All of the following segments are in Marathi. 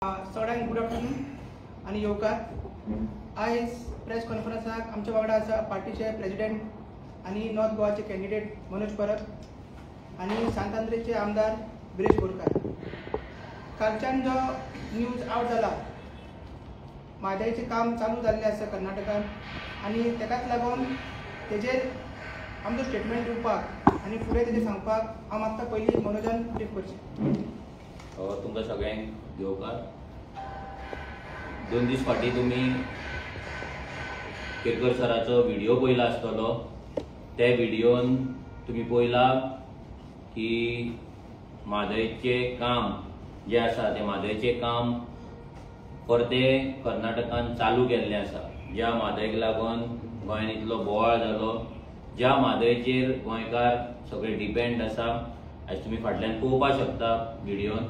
सगळ्यांक गुड आफ्टरनून आणि येवकार। आयज प्रेस कॉन्फरन्साक आमच्या वांगडा आसा पार्टीचे प्रेसिडेंट आणि नॉर्थ गोवाचे कॅन्डिडेट मनोज परब आणि सांत आमदार गिरीश बोरकार। कालच्यान जो न्यूज आउट जाला म्हादयचें काम चालू जाल्लें आसा कर्नाटकांत आणि तेकाच लागून तेजेर आमचो स्टेटमेंट दिवपाक आणि फुडें तेजें सांगपाक हांव मागता पयलीं मनोजान ब्रीफ करचें। तुमकां सगळ्यांक येवकार। 2 दीस फाटीं तुमी केरकर सराचो व्हिडिओ पळयला आसतलो। त्या व्हिडिओन तुमी पळयला की म्हादयचें काम जें आसा तें म्हादयचें काम परतें कर्नाटकांत चालू केल्लें आसा। ज्या म्हादयक लागून गोंयांत इतलो बोवाळ जालो, ज्या म्हादयचेर गोंयकार सगळे डिपेंड आसा, आयज तुमी फाटल्यान पळोवपाक शकता व्हिडिओन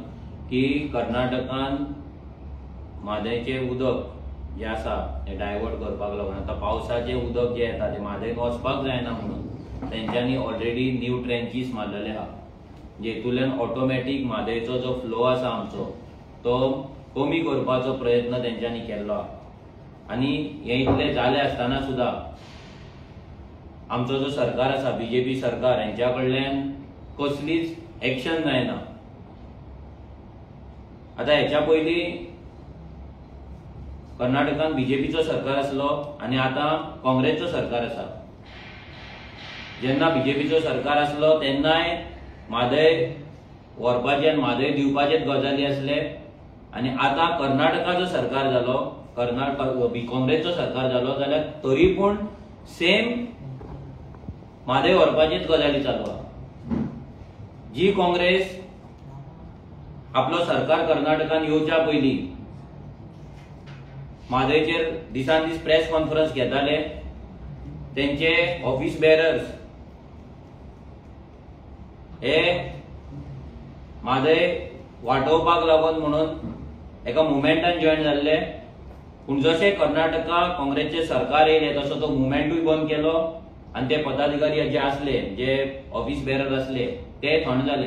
की कर्नाटकांत म्हादयचें उदक जें आसा तें डायवर्ट करपाक लागून आतां पावसाचें उदक जें येता तें म्हादयक वचपाक जायना म्हणून तेंच्यांनी ऑलरेडी न्यू ट्रेंचीस मारलेले आहा, जेतूंतल्यान ऑटोमॅटीक म्हादयचो जो फ्लो आसा आमचो तो कमी करपाचो प्रयत्न तेंच्यांनी केल्लो आहा। आनी हें इतलें जालें आसतना सुद्दां आमचो जो सरकार आसा बीजेपी सरकार हेंच्या कडल्यान कसलीच एक्शन जायना। आतां हेच्या पयलीं कर्नाटकांत बीजेपीचो सरकार आसलो आनी आतां काँग्रेसचो सरकार आसा। जेन्ना बीजेपीचो सरकार आसलो तेन्नाय म्हादय व्हरपाचें आनी म्हादय दिवपाचेच गजाली आसले आनी आतां कर्नाटकाचो सरकार जालो, काँग्रेसचो सरकार जालो जाल्यार तरी पूण सेम म्हादय व्हरपाचेच गजाली चालू आहा। जी काँग्रेस आपलो सरकार कर्नाटकांत येवच्या पयलीं म्हादयचेर दिसान दीस प्रेस कॉन्फरन्स घेताले, तेंचे ऑफिस बेरर्स हे म्हादय वांटोवपाक लागून म्हणून एका मुवमेंटान जॉयन जाल्ले, पूण जशें कर्नाटका काँग्रेसचें सरकार येयलें तसो तो मुवमेंटूय बंद केलो आनी ते पदाधिकारी जे आसले, जे ऑफिस बेरर आसले ते थंड जाले।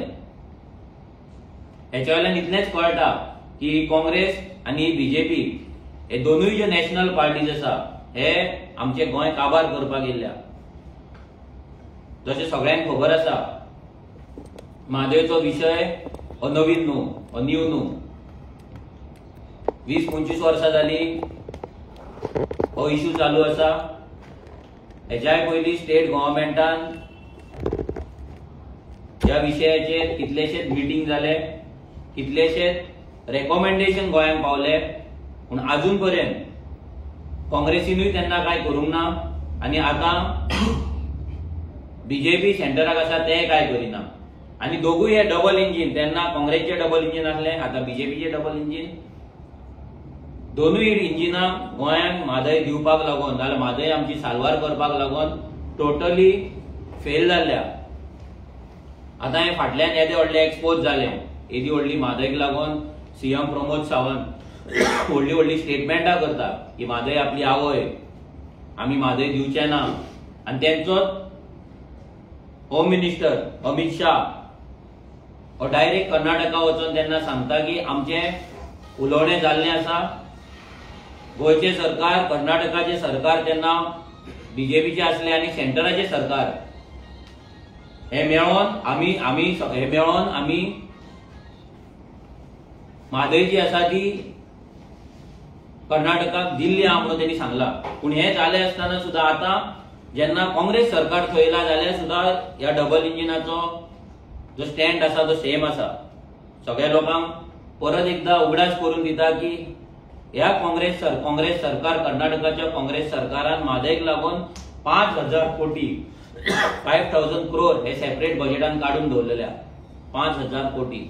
हेच्या वयल्यान इतलेंच कळटा की काँग्रेस आनी बीजेपी हे दोनूय जे नॅशनल पार्टीज आसा हे आमचे गोंय काबार करपाक येयल्या। जशें सगळ्यांक खबर आसा म्हादयचो विशय नवीन न्हू, न्यू न्हू। 20-25 वर्सां जालीं हो इश्यू चालू आसा। हेच्याय पयलीं स्टेट गव्हर्मेंटान ह्या विशयाचेर कितलेशेच मिटींग जाले, कितलेशेच रेकमेंडेशन गोंयांक पावले, पूण आजून पर्यंत काँग्रेसीनूय तेन्ना कांय करूंक ना आनी आतां बीजेपी सेंटराक आसा तें कांय करिना। आनी दोगूय हे डबल इंजीन, तेन्ना काँग्रेसचे डबल इंजीन आसलें, आतां बीजेपीचे डबल इंजीन। दोनूय इंजिनां गोंयांक म्हादय दिवपाक लागून नाल्यार म्हादय आमची साल्वार करपाक लागून टोटली फेल जाल्ल्या। आतां हे फाटल्यान येदे व्हडले एक्सपोज जाले, येदी व्हडली म्हादयक लागून सीएम प्रमोद सावंत व्हडली व्हडली स्टेटमेंटां करता की म्हादय आपली आवय, आमी म्हादय दिवचे ना। आनी तेंचोच होम मिनिस्टर अमित शाह हो डायरेक्ट कर्नाटका वचून तेन्ना सांगता की आमचें उलोवणें जाल्लें आसा। गोंयचे सरकार, कर्नाटकाचे सरकार तेन्ना बीजेपीचे आसले आनी सेंटराचे सरकार हे मेळोन आमी म्हादय जी आसा ती कर्नाटकाक दिल्ली आहा म्हणून तेणी सांगला। पूण हे जालें आसतना सुद्दां आतां जेन्ना काँग्रेस सरकार थंयला जाल्यार सुद्दां ह्या डबल इंजिनाचो जो स्टँड आसा तो सेम आसा। सगळ्या लोकांक परत एकदा उगडास करून दिता की ह्या काँग्रेस सरकार कर्नाटकाच्या काँग्रेस सरकारान म्हादयक लागून 5,000 कोटी 5,000 crore हे सेपरेट बजेटान काडून दवरलेल्या। 5,000 कोटी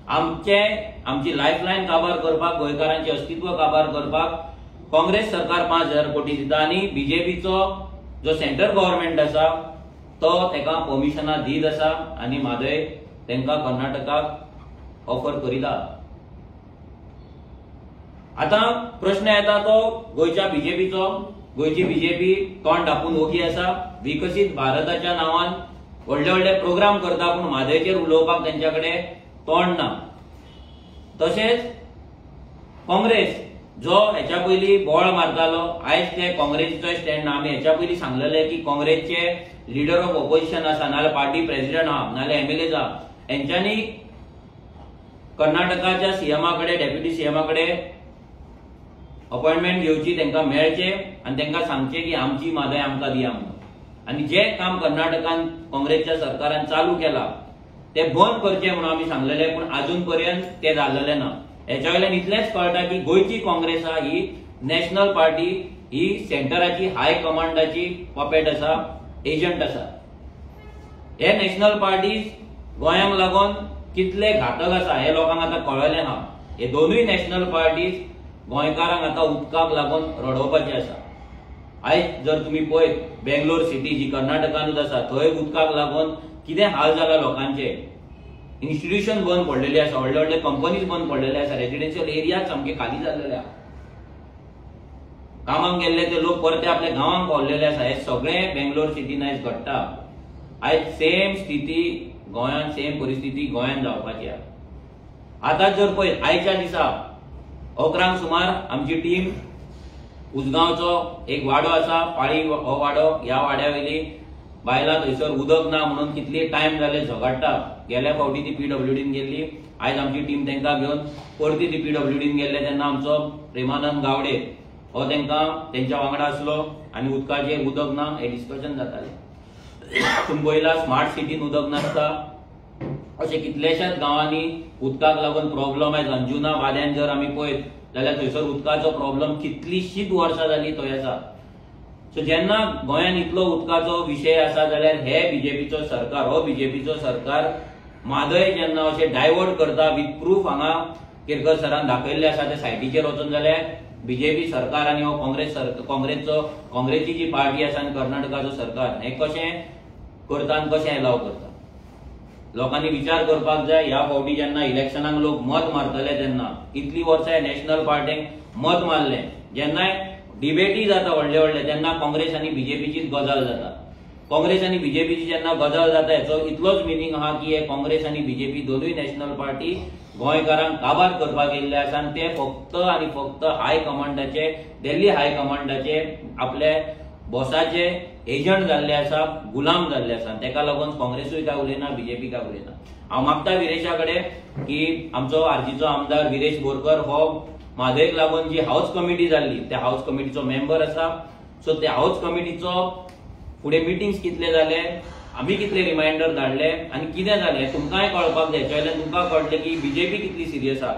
आमची लायफलायन काबार करपाक, गोंयकारांचे अस्तित्व काबार करपाक काँग्रेस सरकार 5,000 कोटी दिता आनी बीजेपीचो जो सेंटर गव्हर्मेंट आसा तो तेका परमिशनां दीत आसा आनी म्हादय तेंकां कर्नाटकाक ऑफर करीत आहा। आतां प्रश्न येता तो गोंयच्या बीजेपीचो। गोंयची बीजेपी तोंड धापून ओगी आसा, विकसीत भारताच्या नांवान व्हडले व्हडले प्रोग्राम करता, पूण म्हादयचेर उलोवपाक तेंच्या कडेन तोंड ना। तशेंच काँग्रेस जो हेच्या पयलीं बोळ मारतालो आयज ते काँग्रेसीचो स्टँड ना. आमी हेच्या पयलीं सांगलेले की काँग्रेसचे लीडर ऑफ ऑपोजिशन आसा नाल्यार पार्टी प्रेसिडेंट आहा नाल्यार MLAs आहा हेंच्यांनी कर्नाटकाच्या सीएमाकडे डेप्युटी सीएमाकडे अपॉइंटमेंट घेवची, तांकां मेळचे आनी तांकां सांगचे की आमची मादय आमकां दिया म्हणून. आनी जे काम कर्नाटकान काँग्रेसच्या सरकारान चालू केला ते बंद करचे म्हणून आमी सांगलेले, पूण अजून पर्यंत ते जाल्लेले ना. हेच्या वयल्यान इतलेंच कळटा की गोंयची काँग्रेस आहा ही नॅशनल पार्टी, ही सेंटराची हाय कमांडाची पपेट आसा, एजंट आसा. हे नॅशनल पार्टीज गोंयांक लागून कितले घातक आसा हे लोकांक आतां कळलेलें आहा. हे दोनूय नॅशनल पार्टीज गोंयकारांक आतां उदकाक लागून रडोवपाचे आसा. आयज जर तुम्ही पळयत बेंगलोर सिटी जी कर्नाटकानूच आसा थंय उदकाक लागून कितें हाल जाला लोकांचे. इन्स्टिट्यूशन बंद पडलेली आसा, व्हडले व्हडले कंपनीज बंद पडलेले आसा, रेजिडेन्शियल एरियाज सामके खाली जाल्लेले आसा. कामाक गेल्ले ते लोक परते आपल्या गांवांक पावलेले आसा. हे सगळें बेंगलोर सिटीन आयज घडटा. आयज सेम स्थिती गोंयांत, सेम परिस्थिती गोंयांत जावपाची आहा. आतां जर पळयत आयच्या दिसा 11 सुमार आमची टीम उसगांवचो एक वाडो आसा पाळी हो वाडो, ह्या वाड्या वयली बायलां थंयसर उदक ना म्हणून कितले टायम जाले झगडटा. गेल्या फावटी ती PWDन गेल्ली, आयज आमची टीम तांकां घेवन परती ती PWDन गेल्ले तेन्ना आमचो प्रेमानंद गावडे हो तांकां तेंच्या वांगडा आसलो आनी उदकाचेर उदक ना हे डिस्कशन जातालें. तुम्ही पळयला स्मार्ट सिटीन उदक नासता, अशें कितलेशाच गांवांनी उदकाक लागून प्रॉब्लेम आयज अंजुना वाड्यान जर आमी पळयत जाल्यार थंयसर उदकाचो प्रॉब्लेम कितलीशींच वर्सां जाली थंय आसा. सो जेन्ना गोंयांत इतलो उदकाचो विशय आसा जाल्यार हे बीजेपीचो सरकार, हो बीजेपीचो सरकार म्हादय जेन्ना अशें डायवर्ट करता विथ प्रूफ हांगा केरकर सरान दाखयल्ले आसा ते सायटीचेर वचून जाल्यार बीजेपी सरकार आनी हो काँग्रेसची जी पार्टी आसा आनी कर्नाटकाचो सरकार हे कशें करता आनी कशें एलाव करता. लोकांनी विचार करपाक जाय. ह्या फावटी जेन्ना इलेक्शनाक लोक मत मारतले तेन्ना इतली वर्सां नॅशनल पार्टीक मत मारले, जेन्ना डिबेटी जाता व्हडले व्हडले तेन्ना काँग्रेस आनी बीजेपीचीच गजाल जाता. काँग्रेस आनी बीजेपीची जेन्ना गजाल जाता हेचो इतलोच मिनींग आहा की हे काँग्रेस आनी बीजेपी दोनूय नॅशनल पार्टी गोंयकारांक काबार करपाक येयल्ले आसा आनी ते फक्त आनी फक्त हाय कमांडाचे, दिल्ली हाय कमांडाचे आपले बॉसाचे एजंट जाल्ले आसा, गुलाम जाल्ले आसा. तेका लागून काँग्रेसूय काय उलयना, बीजेपी काय उलयना. हांव मागता विरेशा कडेन की आमचो आरजीचो आमदार विरेश बोरकर हो म्हादयक लागून जी हाऊस कमिटी जाल्ली त्या हाऊस कमिटीचो मेंबर आसा. सो त्या हाऊस कमिटीचो फुडें मिटिंग्स कितले जाले, आमी कितले रिमाइंडर धाडले आनी कितें जालें हें तुमकांय कळपाक जाय. हेच्या वयल्यान तुमकां कळटलें की बीजेपी कितली सिरियस आहा.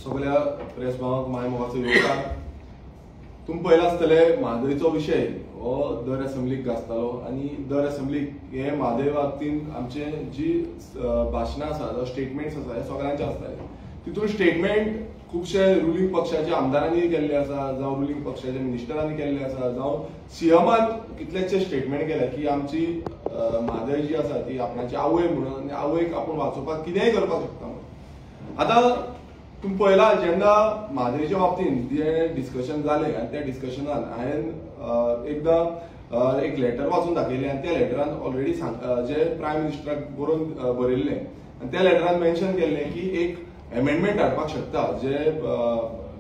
सगळ्या प्रेस भावांक माय मोगाचो योगदान. तुम्ही पळयला आसतले म्हादयचो विशय हो दर असेंब्लीक गाजतालो आनी दर असेंब्लीक हे म्हादय बाबतीन आमचे जी भाशणां आसा जावं स्टेटमेंट्स आसा हे सगळ्यांचे आसताले. तितून स्टेटमेंट खुबशे रुलींग पक्षाच्या आमदारांनी केल्ले आसा, जावं रुलींग पक्षाच्या मिनिस्टरांनी केल्ले आसा, जावं सीएमान कितलेशे स्टेटमेंट केले की आमची म्हादय जी आसा ती आपणाची आवय म्हणून आनी आवयक आपूण वाचोवपाक कितेंय करपाक शकता म्हणून. आतां तुम्ही पळयला जेन्ना म्हादयच्या बाबतीन जे डिस्कशन जालें आनी त्या डिस्कशनान हांवें एकदां एक लेटर वाचून दाखयलें आनी त्या लेटरान ऑलरेडी जे प्रायम मिनिस्टराक बरयल्लें आनी त्या लेटरान मेन्शन केल्लें की एक एमेंडमेंट हाडपाक शकता, जे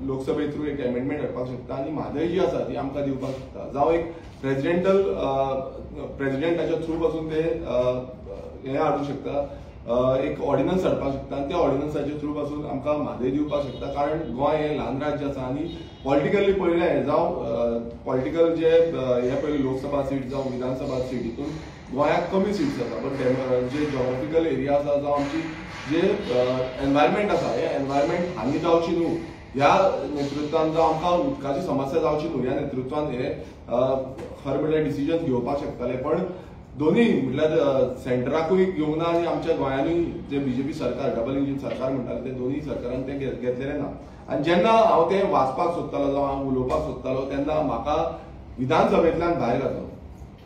लोकसभे थ्रू एक एमेंडमेंट हाडपाक शकता आनी म्हादय जी आसा ती आमकां दिवपाक शकता, जावं एक प्रेसिडेंटाच्या थ्रू पासून ते हे हाडूंक शकता, एक ऑर्डिनन्स हाडपाक शकता आनी त्या ऑर्डिनन्साच्या थ्रू पासून आमकां म्हादय दिवपाक शकता. कारण गोंय हे ल्हान राज्य आसा आनी पॉलिटिकली पळयलें जावं पॉलिटिकल जे हे पयलीं लोकसभा सीट जावं विधानसभा सीट हितून गोंयांक कमी सीट्स आसा, बट जे जॉग्राफिकल एरिया आसा जावं आमची जे एनवायरमेंट आसा हे एनवायरमेंट हानी जावची न्हू, ह्या नेतृत्वान जावं आमकां उदकाची समस्या जावची न्हू ह्या नेतृत्वान हे खरें म्हणल्यार डिसिजन घेवपाक शकताले. पण दोन्ही म्हटल्यार सेंटराकूय घेवंक ना आनी आमच्या गोंयांनी जे बीजेपी सरकार डबल इंजीन सरकार म्हणटाले ते दोन्ही सरकारान ते घेतलेले ना. आनी जेन्ना हांव ते वाचपाक सोदतालो जावं हांव उलोवपाक सोदतालो तेन्ना म्हाका विधानसभेंतल्यान भायर घातलो.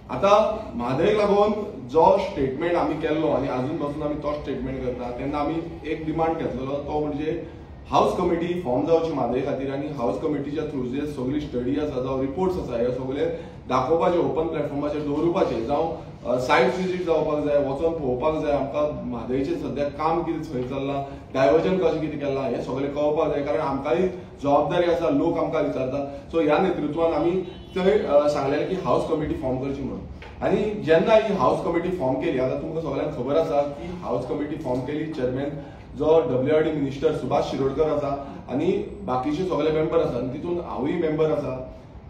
आतां म्हादयक लागून जो स्टेटमेंट आमी केल्लो आनी आजून पासून आमी तो स्टेटमेंट करता तेन्ना आमी एक डिमांड घेतलेलो, तो म्हणजे हाऊस कमिटी फॉर्म जावची म्हादय खातीर आनी हाऊस कमिटीच्या थ्रू जे सगळी स्टडी आसा जावं रिपोर्ट्स आसा हे सगळे दाखोवपाचे, ओपन प्लॅटफॉर्माचेर दवरपाचे, जावं सायट विजीट जावपाक जाय, वचून पळोवपाक जाय आमकां म्हादयचें सध्या काम कितें थंय चल्लां, डायवर्जन कशें कितें केलां हें सगळें कळपाक जाय, कारण आमकांय जबाबदारी आसा, लोक आमकां विचारता. सो ह्या नेतृत्वान आमी थंय सांगलेलें की हाऊस कमिटी फॉर्म करची म्हणून. आनी जेन्ना ही हाऊस कमिटी फॉर्म केली, आतां तुमकां सगळ्यांक खबर आसा की हाऊस कमिटी फॉर्म केली, चेअरमॅन जो WRD मिनिस्टर सुभाष शिरोडकर आसा आनी बाकीचे सगळे मेंबर आसा, तितून हांवूय मेंबर आसा.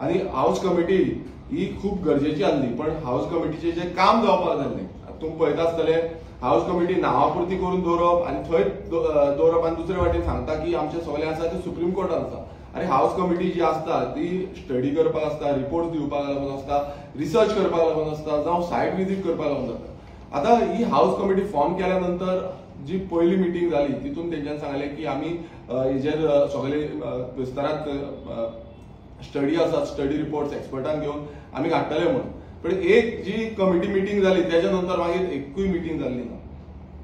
आनी हाऊस कमिटी ही खूब गरजेची आसली, पण हाऊस कमिटीचे जे काम जावपाक जाल्लें तुमी पळयता आसतले, हाऊस कमिटी नांवापुरती करून दवरप आनी थंय दवरप आनी दुसरे वाटेन सांगता की आमचे सगळे आसा ते सुप्रीम कोर्टान आसा. आनी हाऊस कमिटी जी आसता ती स्टडी करपाक आसता, रिपोर्ट दिवपाक लागून आसता, रिसर्च करपाक लागून आसता, जावं सायट विजीट करपाक लागून जाता. आतां ही हाऊस कमिटी फॉर्म केल्या नंतर जी पयली मिटींग जाली तितून तेंच्यान सांगलें की आमी हेजेर सगळे विस्तारांत स्टडी आसा, स्टडी रिपोर्ट्स एक्सपर्टांक घेवन आमी हाडटले म्हणून. पण एक जी कमिटी मिटींग जाली तेच्या नंतर मागीर एकूय मिटींग जाल्ली ना.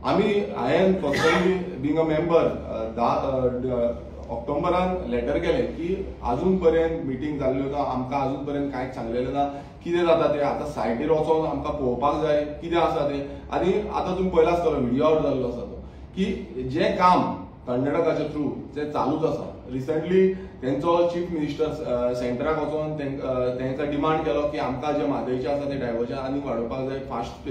हांवें पर्सनली बींग अ मेंबर 10 ऑक्टोबरान लेटर केलें की अजून पर्यंत मिटींग जाल्ल्यो ना, आमकां अजून पर्यंत कांयच सांगलेलें ना, कितें जाता तें आतां सायटीर वचोन आमकां पळोवपाक जाय कितें आसा तें. आनी आतां तुमी पळयला आसतलो व्हिडिओर जाल्लो आसा तो की जें काम कर्नाटकाच्या थ्रू जें चालूच आसा. रिसंटली तेंचो चीफ मिनिस्टर सेंटराक वचोन तेंका डिमांड केलो की आमकां जे म्हादयचें आसा तें डायवर्जन आनी वाडोवपाक जाय, फास्ट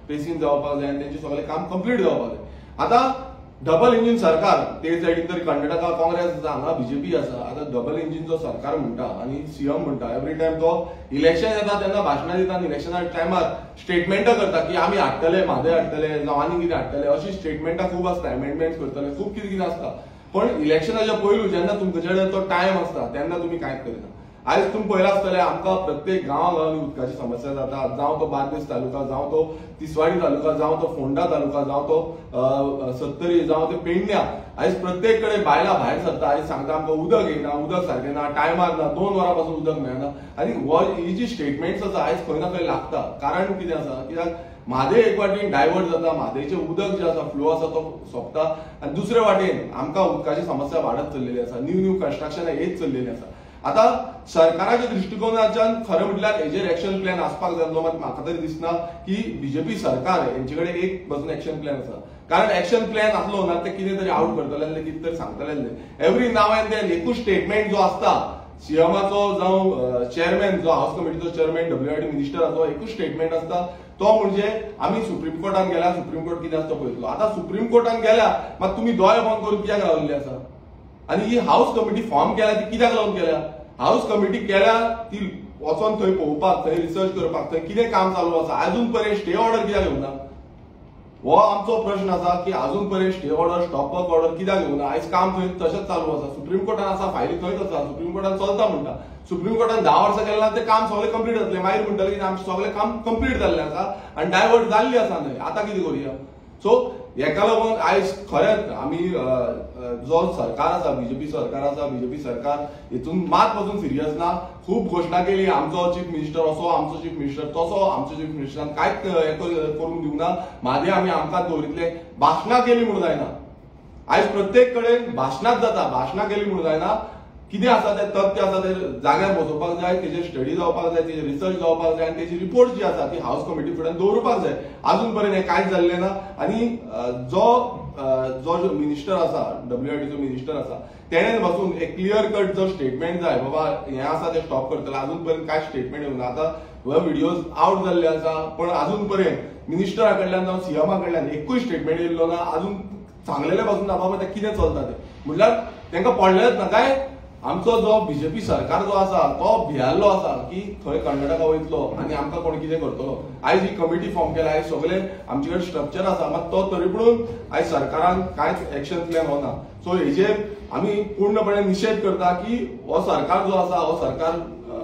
पेसीन जावपाक जाय आनी तेंचें सगळें काम कंप्लीट जावपाक जाय. आतां डबल इंजिन सरकार, ते सायडीन तरी कर्नाटका काँग्रेस आसा, हांगा BJP आसा. आतां डबल इंजिनचो सरकार म्हणटा आनी CM म्हणटा, एवरी टायम तो इलेक्शन येता तेन्ना भाशणां दिता आनी इलेक्शना टायमार स्टेटमेंटां करता की आमी हाडटले, म्हादय हाडटले, जावं आनी कितें हाडटले, अशी स्टेटमेंटां खूब आसता, अमेंडमेंट्स करतले, खूब कितें कितें आसता. पण इलेक्शनाच्या पयलू जेन्ना तुमचे कडेन तो टायम आसता तेन्ना तुमी कांयच करिना. आयज तुम्ही पळयला आसतलें आमकां प्रत्येक गांवांनी उदकाची समस्या जाता, जावं तो बार्देस तालुका, जावं तो तिसवाडी तालुका, जावं तो फोंडा तालुका, जावं तो सत्तरी, जावं ते पेडण्या. आयज प्रत्येक कडेन बायलां भायर सरता, आयज सांगता आमकां उदक येना, उदक सारकें ना, टायमार ना, 2 वरां पासून उदक मेळना. आनी ही जी स्टेटमेंट्स आसा आयज खंय ना खंय लागता. कारण कितें आसा, कित्याक म्हादय एक वाटेन डायवर्ट जाता, म्हादयचें उदक जें आसा फ्लो आसा तो सोंपता, आनी दुसरे वाटेन आमकां उदकाची समस्या वाडत चल्लेली आसा, न्यू कन्स्ट्रक्शनां येत चल्लेली आसा. आता सरकाराच्या दृष्टिकोनाच्यान खरं म्हटल्यार हेजेर एक्शन प्लॅन आसपाक जाय, मात म्हाका तरी दिसना की BJP सरकार हेंचे कडेन एक पासून एक्शन प्लॅन आसा. कारण एक्शन प्लॅन आसलो ना ते कितें तरी आउट करतले, कितें तरी सांगतले. एवरी नाव एंड देन एकूच स्टेटमेंट जो आसता CMाचो जावं चेअरमॅन जो हाऊस कमिटीचो चेअरमॅन WRD मिनिस्टराचो एकूच स्टेटमेंट आसता, तो म्हणजे आमी सुप्रीम कोर्टान गेल्या, सुप्रीम कोर्ट कितें आसता पळयतलो. आतां सुप्रीम कोर्टान गेल्या मात तुमी दोळे बंद करून कित्याक रावल्ले आसा. आनी ही हाऊस कमिटी फॉर्म केल्या ती कित्याक लागून केल्या. हाऊस कमिटी केल्या ती वचोन थंय पळोवपाक, थंय रिसर्च करपाक, थंय कितें काम चालू आसा. अजून पर्यंत स्टे ऑर्डर कित्याक घेवना हो आमचो प्रश्न आसा की अजून पर्यंत स्टे ऑर्डर, स्टॉपवर्क ऑर्डर कित्याक घेवना. आयज काम थंय तशेंच चालू आसा, सुप्रीम कोर्टान आसा, फायली थंयच आसा, सुप्रीम कोर्टान चलता म्हणटा. सुप्रीम कोर्टान 10 वर्सां केलें ना ते काम सगळें कंप्लीट जातलें. मागीर म्हणटलें की आमचें सगळें काम कंप्लीट जाल्लें आसा आनी डायवर्ट जाल्ली आसा न्हय, आतां कितें करुया. सो हेका लागून आयज खरेंच आमी जो सरकार आसा, BJP सरकार आसा, BJP सरकार हितून मात पासून सिरियस ना. खूब घोशणा केली, आमचो चीफ मिनिस्टर असो, आमचो चीफ मिनिस्टर तसो, आमचो चीफ मिनिस्टरान कांयच करून दिवना. म्हादय आमी आमकांच दवरितले. भाशणां केली म्हणून जायना. आयज प्रत्येक कडेन भाशणांच जाता, भाशणां केली म्हणून जायना. कितें आसा ते तथ्य आसा ते जाग्यार बसोवपाक जाय, तेजेर स्टडी जावपाक जाय, तेजेर रिसर्च जावपाक जाय आनी तेजी रिपोर्ट जी आसा ती हाऊस कमिटी फुड्यान दवरपाक जाय. अजून पर्यंत हें कांयच जाल्लें ना. आनी जो मिनिस्टर आसा, WRDचो मिनिस्टर आसा, तेणेन बसून एक क्लियर कट जो स्टेटमेंट जाय बाबा हें आसा तें स्टॉप करतले, अजून पर्यंत कांय स्टेटमेंट येवना. आतां हो व्हिडिओज आउट जाल्ले आसा पण अजून पर्यंत मिनिस्टरा कडल्यान जावं CMा कडल्यान एकूय स्टेटमेंट येयल्लो ना. अजून सांगलेलें पासून ना बाबा तें कितें चलता तें म्हटल्यार तेंकां पडलेंच ना. काय आमचो जो BJP सरकार जो आसा तो भियाल्लो आसा की थंय कर्नाटका वयतलो आनी आमकां कोण कितें करतलो. आयज ही कमिटी फॉर्म केल्या, आयज सगळे आमचे कडेन स्ट्रक्चर आसा, मात तो तरी पूण आयज सरकारान कांयच एक्शन प्लॅन होना. सो हेजेर आमी पूर्णपणे निशेध करता की हो सरकार जो आसा हो सरकार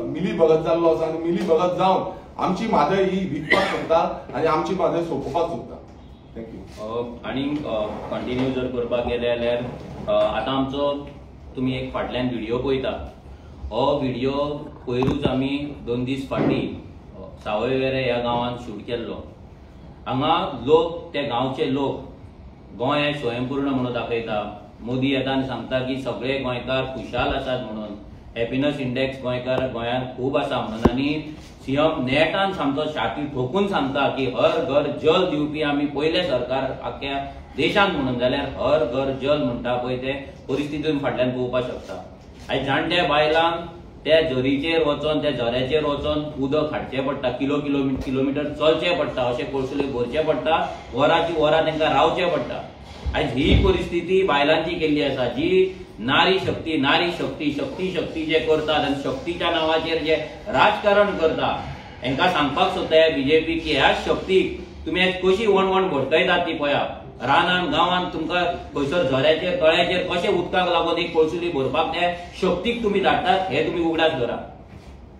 मिली भगत जाल्लो आसा आनी मिली भगत जावन आमची म्हादय ही विकपाक सोदता आनी आमची म्हादय सोंपोवपाक सोदता. थँक्यू. आनी कंटिन्यू जर करपाक गेले जाल्यार आतां आमचो तुम्ही एक फाटल्यान व्हिडिओ पळयता. हो व्हिडिओ पयरूच आमी 2 दीस फाटीं सावयवेरें ह्या गांवांत शूट केल्लो. हांगा लोक, ते गांवचे लोक गोंय हें स्वयंपूर्ण म्हणून दाखयता. मोदी येता आनी सांगता की सगळे गोंयकार खुशाल आसात म्हणून, हॅपिनस इंडेक्स गोंयकार गोंयांत खूब आसा म्हणून. आनी सीएम नेटान सामको छाती ठोकून सांगता की हर घर जल दिवपी आम्ही पहिले सरकार आख्या देशांत म्हणून जाल्यार हर घर जल म्हणटा पळय ते परिस्थितीन फाटल्यान पळोवपाक शकता. आयज जाणट्या बायलांक त्या झरीचेर वचोन त्या झऱ्याचेर वचोन उदक हाडचें पडटा, किलोमीटर चलचें पडटा, अशें कोळसुले भरचें पडटा, वरांची वरां तांकां रावचें पडटा. आयज ही परिस्थिती बायलांची केल्ली आसा, जी नारी शक्ती जे करतात आनी शक्तीच्या नांवाचेर जे राजकारण करता, हांकां सांगपाक सोदता बीजेपी की ह्या शक्तीक तुमी आयज कशी वणवण भटकयतात ती पळया. रानान गांवांत तुमकां खंयसर झऱ्याचेर तळ्याचेर कशें उदकाक लागून एक कोळसुली भरपाक त्या शक्तीक तुमी धाडटात हे तुमी उगडास धरा.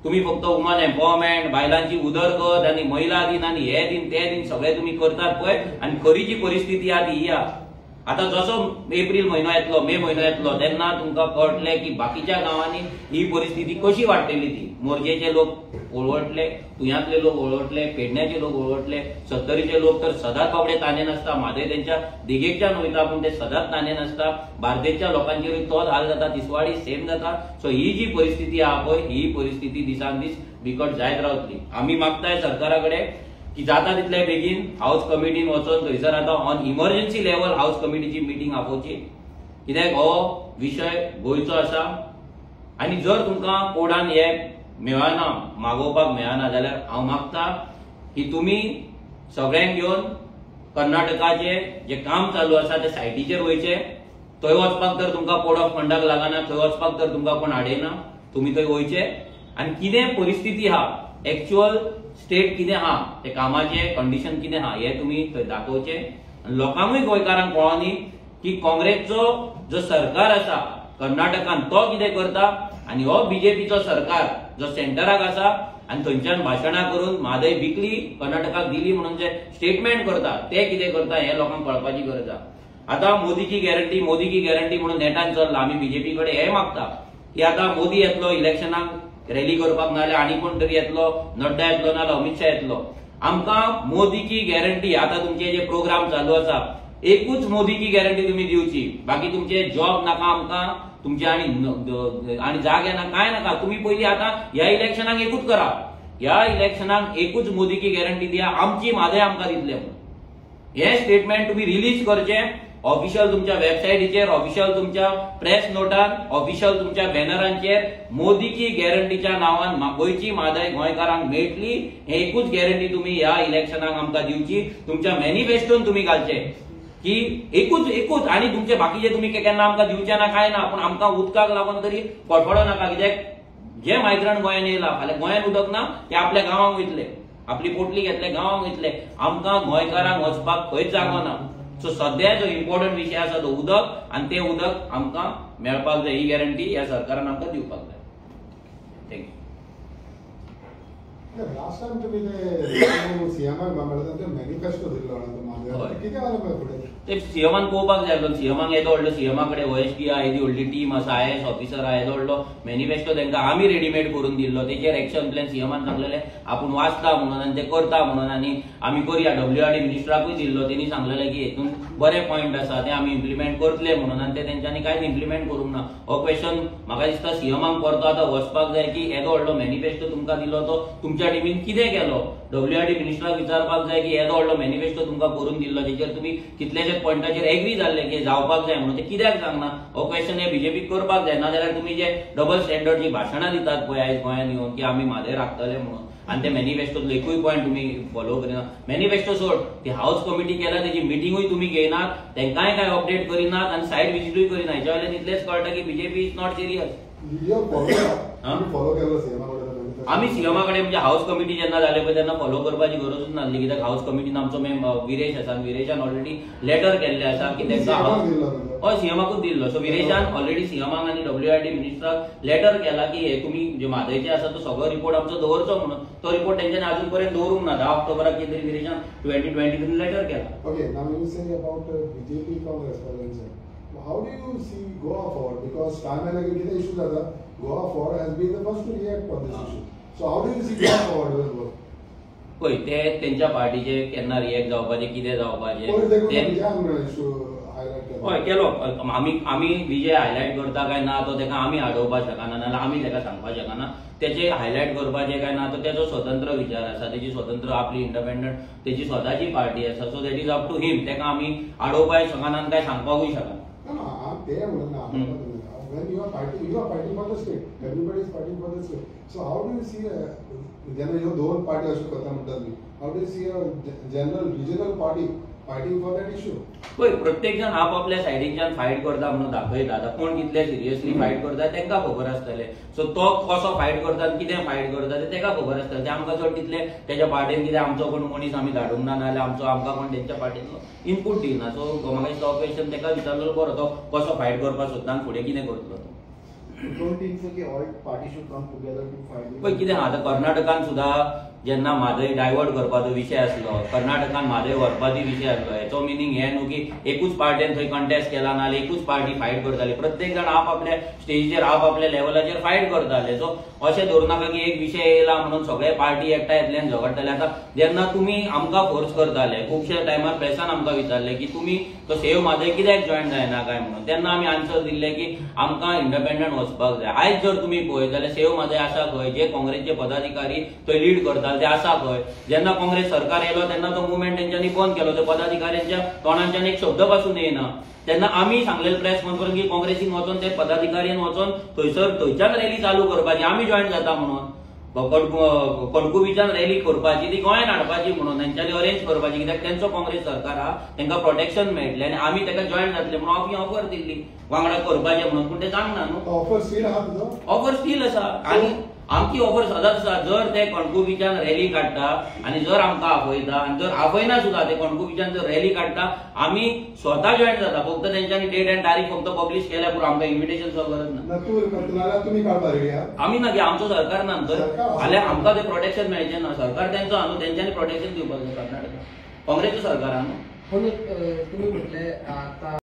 तुम्ही फक्त वुमन एम्पॉवरमेंट, बायलांची उदरगत आनी महिला दिन आनी हे दिन ते दिन सगळे तुम्ही करतात पळय. आनी खरी जी परिस्थिती आहा ती ही आहा. आता जसो एप्रिल म्हयनो येतलो, मे म्हयनो येतलो तेन्ना तुमकां कळटलें की बाकीच्या गांवांनी ही परिस्थिती कशी वाडटली. ती मोरजेचे लोक ओळवटले, तुयांतले लोक ओळवटले, पेडण्याचे लोक ओळवटले, सत्तरीचे लोक तर सदांच बाबडे तानेन आसता. म्हादय तेंच्या दिगेच्यान वयता पूण ते सदांच तानेन आसता. बार्देसच्या लोकांचेरूय तोच हाल जाता, तिसवाडी सेम जाता. सो ही जी परिस्थिती आहा पळय ही परिस्थिती दिसान दीस बिकट जायत रावतली. आमी मागताय सरकारा कडेन की जाता तितले बेगीन हाऊस कमिटीन वचोन थंयसर आतां ऑन इमर्जन्सी लेवल हाऊस कमिटीची मिटींग आपोवची, कित्याक हो विशय गोंयचो आसा. आनी जर तुमकां कोर्टान हे मेळना, मागोवपाक मेळना जाल्यार हांव मागता की तुमी सगळ्यांक घेवन कर्नाटकाचे जे काम चालू आसा ते सायटीचेर वयचे. थंय वचपाक तर तुमकां कोड ऑफ कंडक्ट लागना, थंय वचपाक तर तुमकां कोण हाडयना. तुमी थंय वयचे आनी कितें परिस्थिती आहा, एक्चुअल स्टेट कितें आहा, ते कामाचे कंडिशन कितें आहा हे तुमी थंय दाखोवचे. आनी लोकांकूय गोंयकारांक कळोनी की काँग्रेसचो जो सरकार आसा कर्नाटकान तो कितें करता आनी हो बीजेपीचो सरकार जो सेंटराक आसा आनी थंयच्यान भाशणां करून म्हादय विकली कर्नाटकाक दिली म्हणून जे स्टेटमेंट करता ते कितें करता हे लोकांक कळपाची गरज आहा. आतां मोदी की गॅरंटी म्हणून नेटान चल्ला. आमी बीजेपी कडेन हे मागता की आतां मोदी येतलो इलेक्शनाक रॅली करपाक, नाल्यार आनी कोण तरी येतलो, नड्डा येतलो नाल्यार अमित शाह येतलो. आमकां मोदी की गॅरंटी, आतां तुमचे जे प्रोग्राम चालू आसा एकूच मोदी की गॅरंटी तुमी दिवची. बाकी तुमचे जॉब नाका आमकां, तुमचे आनी जागे ना, काय नाका. तुम्ही पयली आतां ह्या इलेक्शनाक एकूच करा, ह्या इलेक्शनाक एकूच मोदी की गॅरंटी दिया, आमची म्हादय आमकां दितले म्हणून. हे स्टेटमेंट तुम्ही रिलीज करचे ऑफिशियल तुमच्या वेबसायटीचेर, ऑफिशियल तुमच्या प्रेस नोटान, ऑफिशियल तुमच्या बॅनरांचेर मोदी की गॅरंटीच्या नावान गोंयची म्हादय गोंयकारांक मेळटली हे एकूच गॅरंटी तुम्ही ह्या इलेक्शनाक आमकां दिवची. तुमच्या मॅनिफेस्टोन तुम्ही घालचे की एकूच आनी तुमचे बाकीचे तुम्ही केन्ना आमकां दिवचे ना, काय ना. पूण आमकां उदकाक लागून तरी फडफडो नाका, कित्याक जे मायग्रंट गोंयान येयला फाल्यां गोंयान उदक ना ते आपल्या गांवांक वयतले, आपली पोटली घेतले गांवांक वयतले. आमकां गोंयकारांक वचपाक खंयच जागो ना. सो सध्या जो इम्पॉर्टंट विषय आसा तो उदक, आनी ते उदक आमकां मेळपाक जाय. ही गॅरंटी ह्या सरकारान आमकां दिवपाक जाय. थँक्यू. लास्ट टाइम तुम्ही सीएमाक मॅनिफेस्टो दिल्लो कितें जालें फुडें ते सीएमान पळोवपाक जाय. सीएमाक येदो व्हडलो सीएमा कडेन OSP आहा, येदी व्हडली टीम आसा, IAS ऑफिसर आहा, येदो व्हडलो मॅनिफेस्टो तांकां आमी रेडीमेड करून दिल्लो. तेचेर एक्शन प्लॅन सीएमान सांगलेले आपूण वाचता म्हणून आनी ते करता म्हणून, आनी आमी करया. WRD मिनिस्टराकूय दिल्लो, तेणी सांगलेलें की हेतून बरे पॉयंट आसा ते आमी इम्प्लिमेंट करतले म्हणून, आनी ते तेंच्यांनी कांयच इम्प्लिमेंट करूंक ना. हो क्वेश्चन म्हाका दिसता सीएमाक परतो आतां वचपाक जाय की येदो व्हडलो मॅनिफेस्टो तुमकां दिलो तो तुमच्या टीमीन कितें केलो. WRD मिनिस्टराक विचारपाक जाय की येदो व्हडलो मॅनिफेस्टो तुमकां करून दिल्लो, तेचेर तुमी कितलेशे पॉयंटाचेर एग्री जाल्ले की जावपाक जाय म्हणून, ते कित्याक सांगना. हो क्वेश्चन हे बीजेपी करपाक जाय. नाजाल्यार तुमी जे डबल स्टँडर्डची भाशणां दितात पळय आयज गोंयान येवन की आमी म्हादय राखतले म्हणून, आनी ते मॅनिफेस्टोतलो एकूय पॉयंट तुमी फॉलो करिना. मॅनिफेस्टो सोड, ती हाऊस कमिटी केल्या तेजी मिटींगूय तुमी घेयनात, तेंकांय काय अपडेट करिनात आनी सायड विजीटूय करिना. हेच्या वयल्यान इतलेंच कळटा की BJP is not serious. Follow केलो सीएमा आमी सीएमा कडेन म्हणजे हाऊस कमिटी जेन्ना जाले पळय तेन्ना फॉलो करपाची गरजूच नासली, कित्याक हाऊस कमिटीन आमचो विरेश आसा, विरेशान ऑलरेडी लेटर केल्ले आसा की तांकां हय सीएमाकूच दिल्लो. सो विरेशान ऑलरेडी सीएमाक आनी WRD मिनिस्टराक लेटर केला की हे तुमी जे म्हादयचे आसा तो सगळो रिपोर्ट आमचो दवरचो म्हणून. तो रिपोर्ट तेंच्यांनी अजून पर्यंत दवरूंक ना. 10 ऑक्टोबराक कितें तरी विरेशान 2023 लेटर केला. Okay, now you say about BJP Congress president. How do you see Goa forward? Because time and again कितें इशू जाता, Goa forward has been the first to react on this issue. So how do you see Goa forward? पळय ते तेंच्या पार्टीचे केन्ना रिएक्ट जावपाचे, कितें जावपाचें ते हायलाइट हय केलो आमी विजय हायलायट करता काय ना तो तेका आमी आडोवपाक शकना नाल्यार आमी तेका सांगपाक शकना तेचे हायलायट करपाचें काय ना तो तेजो स्वतंत्र विचार आसा तेजी स्वतंत्र आपली इंडिपेंडंट तेजी स्वताची पार्टी आसा so that is up to him तेका आमी आडोवपाक शकना काय सांगपाकूय शकना ते म्हणून when you are fighting for the state, everybody is fighting for the state. So how do you see जेन्ना ह्यो दोन पार्टी अशें करता म्हणटात न्ही, how do you see a general regional party fighting for that issue? पळय प्रत्येक जण आपापल्या सायडीच्यान फायट करता म्हणून दाखयता आतां कोण कितले सिरियसली फायट करता तेंका खबर आसतलें सो तो कसो फायट करता आनी कितें फायट करता तें तेका खबर आसतलें ते आमकां चड तितले तेज्या पार्टीन कितें आमचो कोण मनीस आमी धाडूंक ना नाल्यार आमकां कोण तेंच्या पार्टींतलो इनपूट दिना सो म्हाका दिसता हो क्वेश्चन तेका विचारलेलो बरो तो कसो फायट करपाक सोदता आनी फुडें कितें करतलो तो Don't think so कि all parties should come together to fight. पळय कितें आतां कर्नाटकान सुद्दां जेन्ना म्हादय डायवर्ट करपाचो विशय आसलो कर्नाटकान म्हादय व्हरपाचो विशय आसलो हेचो मिनींग हें न्हू की एकूच पार्टीन थंय कंटेस्ट केला नाल्यार एकूच पार्टी फायट करताली प्रत्येक जण आपल्या स्टेजीचेर आपल्या लेवलाचेर फायट करताले सो अशें धरूं नाका की एक विशय येयला म्हणून सगळे पार्टी एकठांय येतल्यान झगडटाले आतां जेन्ना तुमी आमकां फोर्स करताले खुबशे टायमार प्रेसान आमकां विचारले की तुमी तो सेव म्हादय कित्याक जॉयन जायना काय म्हणून तेन्ना आमी आन्सर दिल्ले की आमकां इंडिपेंडंट वचपाक जाय आयज जर तुमी पळयत जाल्यार सेव म्हादय आसा खंय जे काँग्रेसचे पदाधिकारी थंय लीड करता ते आसा खंय जेन्ना काँग्रेस सरकार येयलो तेन्ना तो मुवमेंट तेंच्यांनी बंद केलो त्या पदाधिकाऱ्यांच्या तोंडांच्यान एक शब्द पासून येना तेन्ना आमी सांगलेलें प्रेस कॉन्फरन्स की काँग्रेसीन वचोन ते पदाधिकाऱ्यान वचोन थंयच्यान रॅली चालू करपाची आमी जॉयन जाता म्हणून कणकुबीच्यान रॅली करपाची ती गोंयांत हाडपाची म्हणून तेंच्यांनी अरेंज करपाची कित्याक तेंचो काँग्रेस सरकार आहा तेंकां प्रोटेक्शन मेळटलें आनी आमी तेका जॉयन जातले म्हणून आमी ऑफर दिल्ली वांगडा करपाचें म्हणून पूण ते जावना न्हू ऑफर स्टील आहा तुजो ऑफर स्टील आसा आनी आमची ऑफर सदांच आसा जर ते कणकुबीच्यान रॅली काडटा आनी जर आमकां आपयता आनी जर आपयना सुद्दां ते कणकुबीच्यान जर रॅली काडटा आमी स्वता जॉयन जाता फक्त तेंच्यांनी डेट एंड तारीख फक्त पब्लीश केल्या पुरो आमकां इन्विटेशन गरज ना तुमी काडपा रेडी आहा आमी ना आमचो सरकार ना तर जाल्यार आमकां ते प्रोटेक्शन मेळचें ना सरकार तेंचो आहा न्हू तेंच्यांनी प्रोटेक्शन दिवपाक जाय कर्नाटका काँग्रेसचो सरकार आहा न्हू पण तुम्ही म्हटले आता